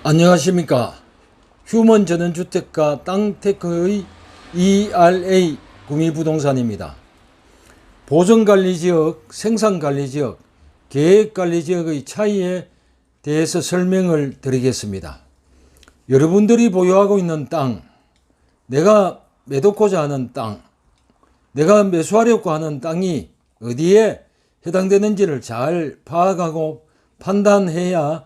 안녕하십니까. 휴먼 전원주택과 땅테크의 ERA 구미부동산입니다. 보전관리지역, 생산관리지역, 계획관리지역의 차이에 대해서 설명을 드리겠습니다. 여러분들이 보유하고 있는 땅, 내가 매도코자 하는 땅, 내가 매수하려고 하는 땅이 어디에 해당되는지를 잘 파악하고 판단해야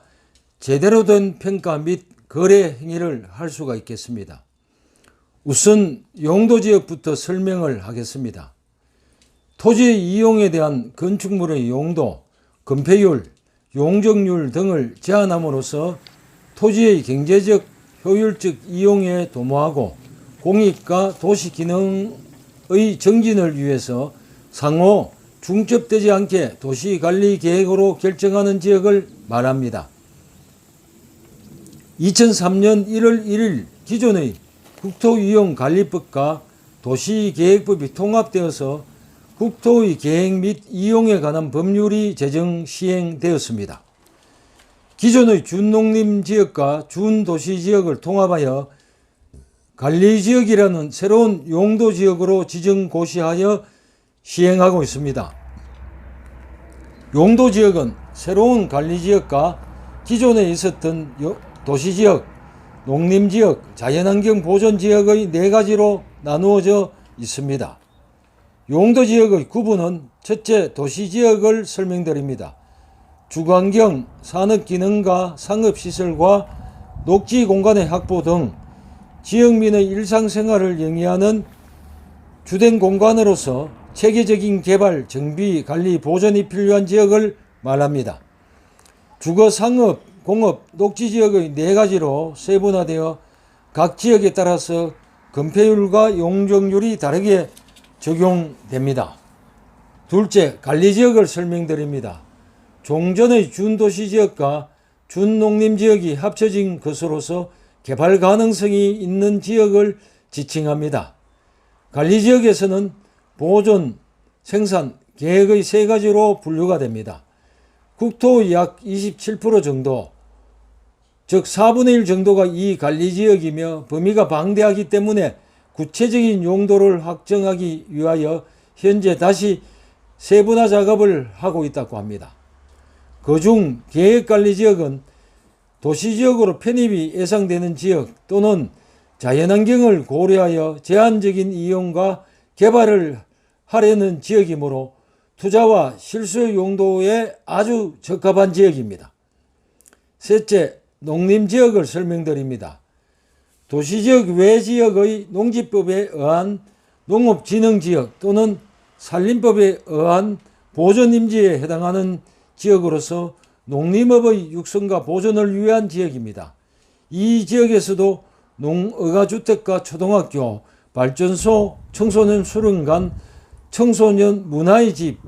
제대로 된 평가 및 거래 행위를 할 수가 있겠습니다. 우선 용도지역부터 설명을 하겠습니다. 토지의 이용에 대한 건축물의 용도, 건폐율, 용적률 등을 제한함으로써 토지의 경제적, 효율적 이용에 도모하고 공익과 도시 기능의 정진을 위해서 상호 중첩되지 않게 도시관리 계획으로 결정하는 지역을 말합니다. 2003년 1월 1일 기존의 국토이용관리법과 도시계획법이 통합되어서 국토의 계획 및 이용에 관한 법률이 제정 시행되었습니다. 기존의 준농림지역과 준도시지역을 통합하여 관리지역이라는 새로운 용도지역으로 지정 고시하여 시행하고 있습니다. 용도지역은 새로운 관리지역과 기존에 있었던 도시지역, 농림지역, 자연환경 보존지역의 네 가지로 나누어져 있습니다. 용도지역의 구분은 첫째 도시지역을 설명드립니다. 주거환경, 산업기능과 상업시설과 녹지공간의 확보 등 지역민의 일상생활을 영위하는 주된 공간으로서 체계적인 개발, 정비, 관리, 보존이 필요한 지역을 말합니다. 주거, 상업, 공업, 녹지지역의 네 가지로 세분화되어 각 지역에 따라서 건폐율과 용적률이 다르게 적용됩니다. 둘째, 관리지역을 설명드립니다. 종전의 준도시지역과 준농림지역이 합쳐진 것으로서 개발 가능성이 있는 지역을 지칭합니다. 관리지역에서는 보존, 생산, 계획의 세 가지로 분류가 됩니다. 국토의 약 27% 정도, 즉 4분의 1 정도가 이 관리지역이며 범위가 방대하기 때문에 구체적인 용도를 확정하기 위하여 현재 다시 세분화 작업을 하고 있다고 합니다. 그중 계획관리지역은 도시지역으로 편입이 예상되는 지역 또는 자연환경을 고려하여 제한적인 이용과 개발을 하려는 지역이므로 투자와 실수 용도에 아주 적합한 지역입니다. 셋째, 농림지역을 설명드립니다. 도시지역 외 지역의 농지법에 의한 농업진흥지역 또는 산림법에 의한 보존임지에 해당하는 지역으로서 농림업의 육성과 보존을 위한 지역입니다. 이 지역에서도 농어가주택과 초등학교, 발전소, 청소년 수련관, 청소년 문화의 집,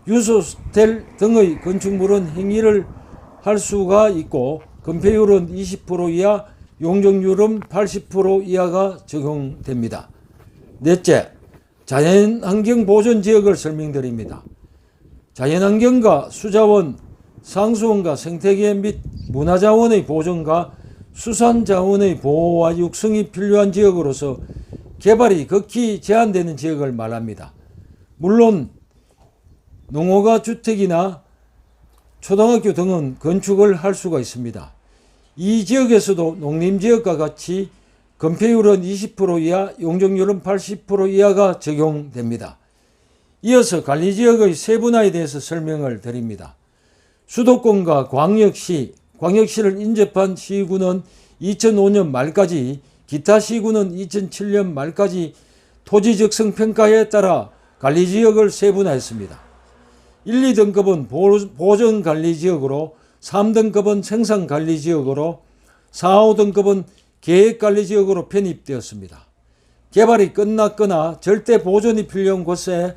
유소호텔 등의 건축물은 행위를 할 수가 있고 건폐율은 20% 이하, 용적률은 80% 이하가 적용됩니다. 넷째, 자연환경 보존지역을 설명드립니다. 자연환경과 수자원, 상수원과 생태계 및 문화자원의 보존과 수산자원의 보호와 육성이 필요한 지역으로서 개발이 극히 제한되는 지역을 말합니다. 물론 농어가 주택이나 초등학교 등은 건축을 할 수가 있습니다. 이 지역에서도 농림지역과 같이 건폐율은 20% 이하, 용적률은 80% 이하가 적용됩니다. 이어서 관리지역의 세분화에 대해서 설명을 드립니다. 수도권과 광역시를 인접한 시군은 2005년 말까지, 기타 시군은 2007년 말까지 토지적성 평가에 따라 관리지역을 세분화했습니다. 1, 2등급은 보전관리지역으로, 3등급은 생산관리지역으로, 4, 5등급은 계획관리지역으로 편입되었습니다. 개발이 끝났거나 절대 보존이 필요한 곳에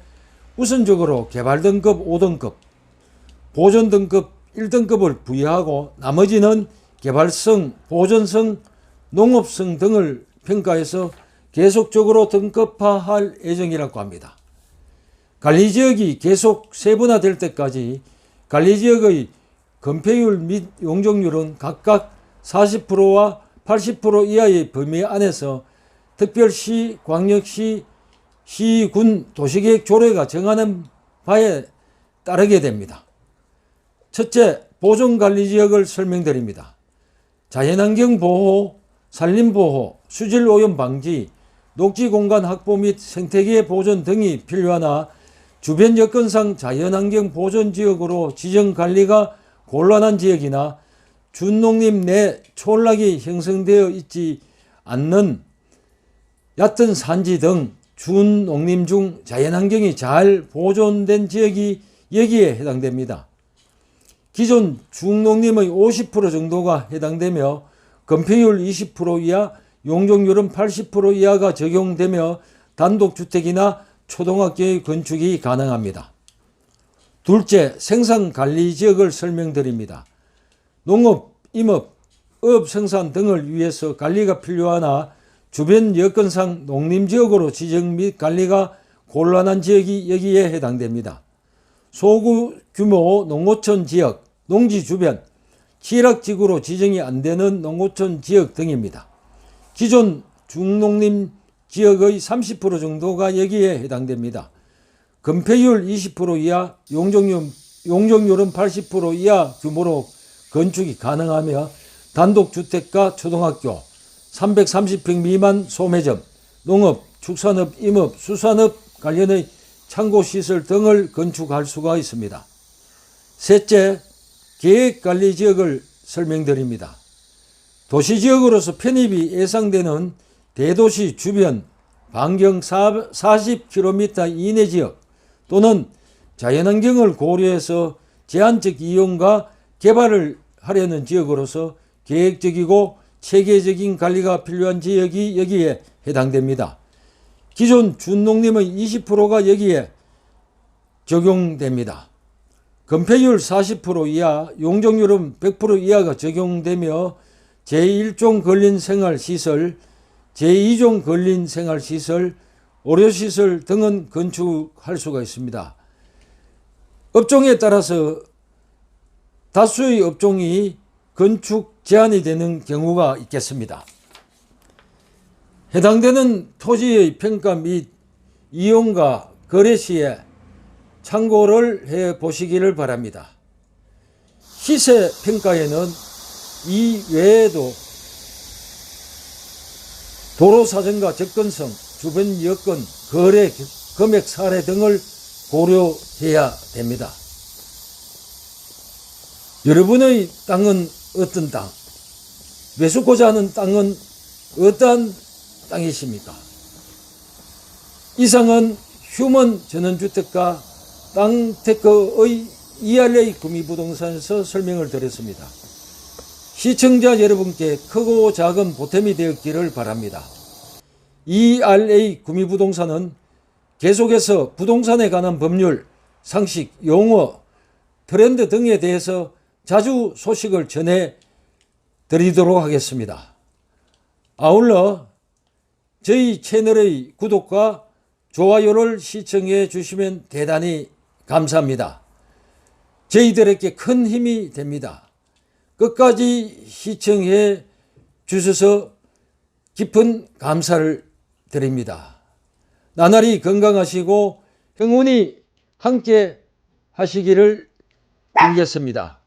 우선적으로 개발등급 5등급, 보존등급 1등급을 부여하고 나머지는 개발성, 보존성, 농업성 등을 평가해서 계속적으로 등급화할 예정이라고 합니다. 관리지역이 계속 세분화될 때까지 관리지역의 건폐율 및 용적률은 각각 40%와 80% 이하의 범위 안에서 특별시, 광역시, 시군 도시계획 조례가 정하는 바에 따르게 됩니다. 첫째, 보존관리지역을 설명드립니다. 자연환경 보호, 산림보호, 수질오염 방지, 녹지공간 확보 및 생태계 보존 등이 필요하나 주변 여건상 자연환경 보존지역으로 지정관리가 곤란한 지역이나 준농림 내 초락이 형성되어 있지 않는 얕은 산지 등 준농림 중 자연환경이 잘 보존된 지역이 여기에 해당됩니다. 기존 중농림의 50% 정도가 해당되며 건폐율 20% 이하, 용적률은 80% 이하가 적용되며 단독주택이나 초등학교의 건축이 가능합니다. 둘째, 생산관리지역을 설명드립니다. 농업, 임업, 어업 생산 등을 위해서 관리가 필요하나 주변 여건상 농림지역으로 지정 및 관리가 곤란한 지역이 여기에 해당됩니다. 소규모 농어촌 지역, 농지 주변, 취락지구로 지정이 안되는 농어촌 지역 등입니다. 기존 중농림 지역의 30% 정도가 여기에 해당됩니다. 건폐율 20% 이하, 용적률은 80% 이하 규모로 건축이 가능하며 단독주택과 초등학교, 330평 미만 소매점, 농업, 축산업, 임업, 수산업 관련의 창고시설 등을 건축할 수가 있습니다. 셋째, 계획관리지역을 설명드립니다. 도시지역으로서 편입이 예상되는 대도시 주변 반경 40km 이내 지역 또는 자연환경을 고려해서 제한적 이용과 개발을 하려는 지역으로서 계획적이고 체계적인 관리가 필요한 지역이 여기에 해당됩니다. 기존 준농림의 20%가 여기에 적용됩니다. 건폐율 40% 이하, 용적률은 100% 이하가 적용되며 제1종 근린생활시설, 제2종 근린생활시설, 의료시설 등은 건축할 수가 있습니다. 업종에 따라서 다수의 업종이 건축 제한이 되는 경우가 있겠습니다. 해당되는 토지의 평가 및 이용과 거래 시에 참고를 해 보시기를 바랍니다. 시세 평가에는 이 외에도 도로 사정과 접근성, 주변 여건, 거래 금액 사례 등을 고려해야 됩니다. 여러분의 땅은 어떤 땅, 매수고자 하는 땅은 어떠한 땅이십니까? 이상은 휴먼 전원주택과 땅테크의 ERA 구미부동산에서 설명을 드렸습니다. 시청자 여러분께 크고 작은 보탬이 되었기를 바랍니다. ERA 구미부동산은 계속해서 부동산에 관한 법률, 상식, 용어, 트렌드 등에 대해서 자주 소식을 전해 드리도록 하겠습니다. 아울러 저희 채널의 구독과 좋아요를 시청해 주시면 대단히 감사합니다. 저희들에게 큰 힘이 됩니다. 끝까지 시청해 주셔서 깊은 감사를 드립니다. 나날이 건강하시고 행운이 함께 하시기를 빌겠습니다.